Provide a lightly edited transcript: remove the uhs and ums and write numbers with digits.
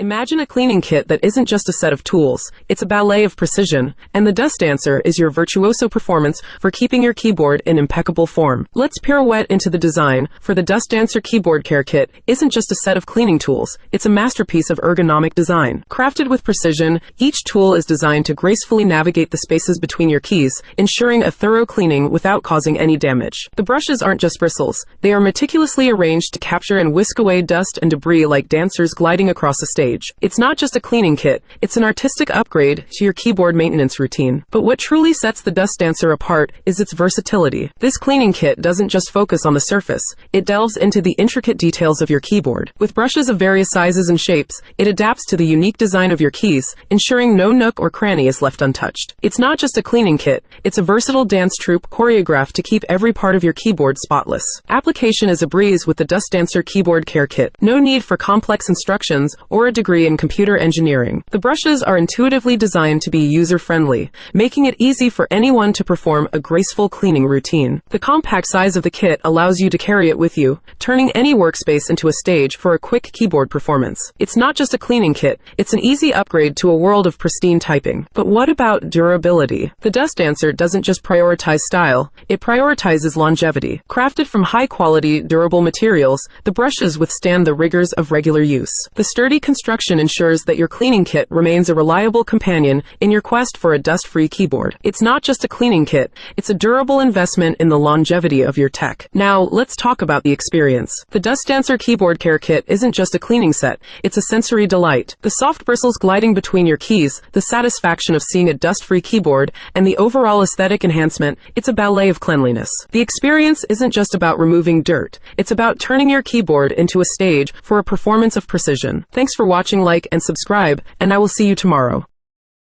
Imagine a cleaning kit that isn't just a set of tools, it's a ballet of precision, and the Dust Dancer is your virtuoso performance for keeping your keyboard in impeccable form. Let's pirouette into the design, for the Dust Dancer Keyboard Care Kit isn't just a set of cleaning tools, it's a masterpiece of ergonomic design. Crafted with precision, each tool is designed to gracefully navigate the spaces between your keys, ensuring a thorough cleaning without causing any damage. The brushes aren't just bristles, they are meticulously arranged to capture and whisk away dust and debris like dancers gliding across a stage. It's not just a cleaning kit, it's an artistic upgrade to your keyboard maintenance routine. But what truly sets the Dust Dancer apart is its versatility. This cleaning kit doesn't just focus on the surface, it delves into the intricate details of your keyboard. With brushes of various sizes and shapes, it adapts to the unique design of your keys, ensuring no nook or cranny is left untouched. It's not just a cleaning kit, it's a versatile dance troupe choreographed to keep every part of your keyboard spotless. Application is a breeze with the Dust Dancer Keyboard Care Kit. No need for complex instructions or a degree in computer engineering. The brushes are intuitively designed to be user-friendly, making it easy for anyone to perform a graceful cleaning routine. The compact size of the kit allows you to carry it with you, turning any workspace into a stage for a quick keyboard performance. It's not just a cleaning kit, it's an easy upgrade to a world of pristine typing. But what about durability? The Dust Dancer doesn't just prioritize style, it prioritizes longevity. Crafted from high-quality, durable materials, the brushes withstand the rigors of regular use. The sturdy construction ensures that your cleaning kit remains a reliable companion in your quest for a dust-free keyboard. It's not just a cleaning kit, it's a durable investment in the longevity of your tech. Now, let's talk about the experience. The Dust Dancer Keyboard Care Kit isn't just a cleaning set, it's a sensory delight. The soft bristles gliding between your keys, the satisfaction of seeing a dust-free keyboard, and the overall aesthetic enhancement, it's a ballet of cleanliness. The experience isn't just about removing dirt, it's about turning your keyboard into a stage for a performance of precision. Thanks for watching, like and subscribe, and I will see you tomorrow.